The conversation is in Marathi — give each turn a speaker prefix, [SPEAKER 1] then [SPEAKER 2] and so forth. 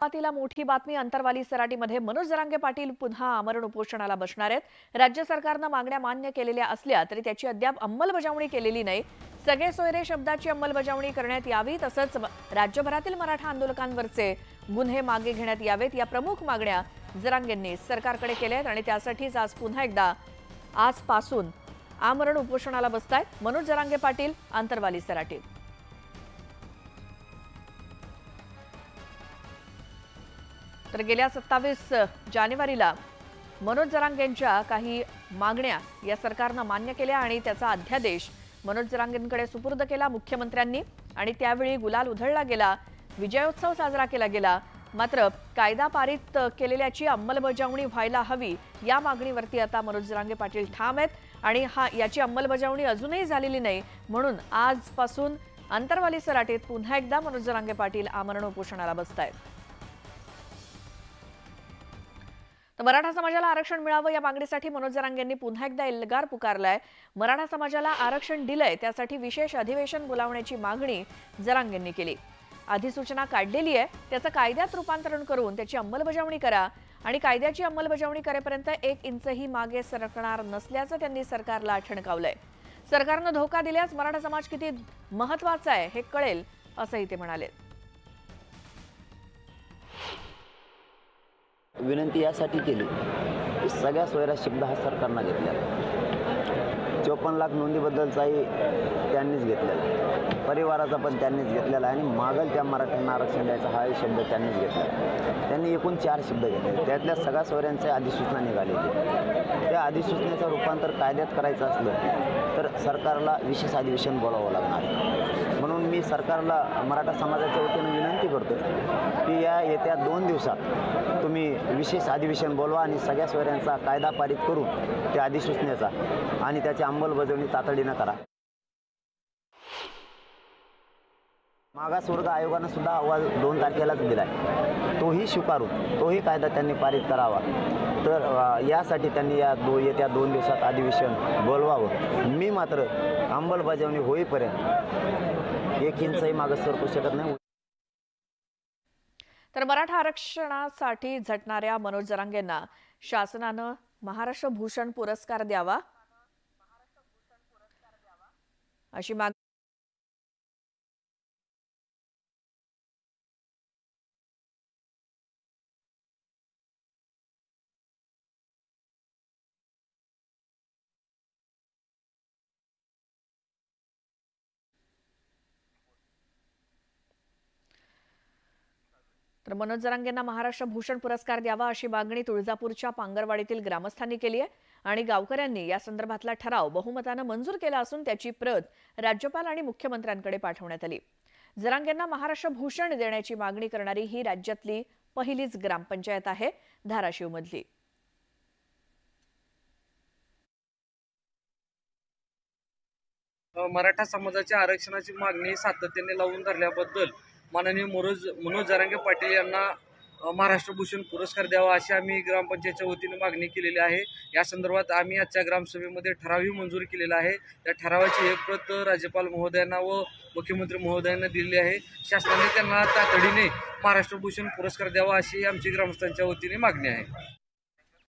[SPEAKER 1] सुरुवातीला मोठी बातमी अंतरवाली सराटीमध्ये मनोज जरांगे पाटील पुन्हा आमरण उपोषणाला बसणार आहेत। राज्य सरकारने मागण्या मान्य केलेल्या असल्या तरी त्याची अद्याप अंमलबजावणी केलेली नाही। सगळे सोयरे शब्दाची अंमलबजावणी करण्यात यावी, तसंच राज्यभरातील मराठा आंदोलकांवरचे गुन्हे मागे घेण्यात यावेत या प्रमुख मागण्या जरांगेंनी सरकारकडे केल्या आहेत आणि त्यासाठीच आज पुन्हा एकदा आजपासून आमरण उपोषणाला बसतायत मनोज जरांगे पाटील अंतरवाली सराटीत। तर गेल्या 27 जानेवारीला मनोज जरांगेंच्या काही मागण्या या सरकारने मान्य केल्या आणि त्याचा अध्यादेश मनोज जरांगेंकडे सुपूर्द केला मुख्यमंत्र्यांनी आणि त्यावेळी गुलाल उधळला गेला, विजयोत्सव साजरा केला गेला। मात्र कायदा पारित केलेल्याची अंमलबजावणी व्हायला हवी या मागणीवरती आता मनोज जरांगे पाटील ठाम आहेत आणि याची अंमलबजावणी अजूनही झालेली नाही, म्हणून आजपासून अंतरवाली सराटीत पुन्हा एकदा मनोज जरांगे पाटील आमरण उपोषणाला बसतायत। तर मराठा समाजाला आरक्षण मिळावं या मागणीसाठी मनोज जरांगेंनी पुन्हा एकदा एल्गार पुकारलाय। मराठा समाजाला आरक्षण दिलंय त्यासाठी विशेष अधिवेशन बोलावण्याची मागणी जरांगेंनी केली। अधिसूचना काढलेली आहे, त्याचं कायद्यात रूपांतरण करून त्याची अंमलबजावणी करा आणि कायद्याची अंमलबजावणी करेपर्यंत 1 इंचही मागे सरकणार नसल्याचं त्यांनी सरकारला ठणकावलंय। सरकारनं धोका दिल्यास मराठा समाज किती महत्त्वाचा आहे हे कळेल असंही ते म्हणाले।
[SPEAKER 2] विनंती यासाठी केली की सगळ्या सोयरा शब्द हा सरकारनं घेतलेला, 54 लाख नोंदीबद्दलचाही त्यांनीच घेतलेला, परिवाराचा पण त्यांनीच घेतलेला आणि मागल त्या मराठ्यांना आरक्षण द्यायचा हाही शब्द त्यांनीच घेतला। त्यांनी एकूण 4 शब्द घेतले, त्यातल्या सगळ्या सोयऱ्यांच्या अधिसूचना निघालेली। त्या अधिसूचनेचं रूपांतर कायद्यात करायचं असलं तर सरकारला विशेष अधिवेशन बोलावं लागणार। म्हणून मी सरकारला मराठा समाजाच्या वतीने विनंती करतो की या येत्या 2 दिवसात तुम्ही विशेष अधिवेशन बोलवा आणि सगळ्या सोयऱ्यांचा कायदा पारित करून त्या अधिसूचनेचा आणि त्याची अंमलबजावणी तातडीनं करा। मागासवर्ग आयोगानं सुद्धा अहवाल 2 तारखेलाच दिलाय, तोही स्वीकारून तोही कायदा त्यांनी पारित करावा। तर यासाठी त्यांनी येत्या 2 दिवसात अधिवेशन बोलवावं। मी मात्र अंमलबजावणी होईपर्यंत 1 इंचही मागे सरकू शकत नाही।
[SPEAKER 1] तर मराठा आरक्षणासाठी झटणाऱ्या मनोज जरांगेंना शासनानं महाराष्ट्र भूषण पुरस्कार द्यावा अशी मागणी तर मनोज जरांगेंना महाराष्ट्र भूषण पुरस्कार द्यावा अशी मागणी तुळजापूरच्या पांगरवाडीतील ग्रामस्थांनी केली आहे आणि गावकऱ्यांनी या संदर्भातला ठराव बहुमताने मंजूर केला असून त्याची प्रत राज्यपाल आणि मुख्यमंत्र्यांकडे पाठवण्यात आली। जरांगेंना महाराष्ट्र भूषण देण्याची मागणी करणारी ही राज्यातली पहिलीच ग्रामपंचायत आहे धाराशिवमधली।
[SPEAKER 3] मराठा समाजाच्या आरक्षणाची मागणी सातत्याने लावून धरल्याबद्दल माननीय मनोज जरांगे पाटील यांना महाराष्ट्र भूषण पुरस्कार द्यावा अशी आम्ही ग्रामपंचायतच्या वतीने मागणी केलेली आहे। या संदर्भात आम्ही आजच्या ग्रामसभेमध्ये ठरावही मंजूर केलेला आहे। त्या ठरावाची एक प्रत राज्यपाल महोदयांना व मुख्यमंत्री महोदयांना दिलेली आहे। शासनाने त्यांना तातडीने महाराष्ट्र भूषण पुरस्कार द्यावा अशी आमची ग्रामस्थांच्या वतीने मागणी आहे।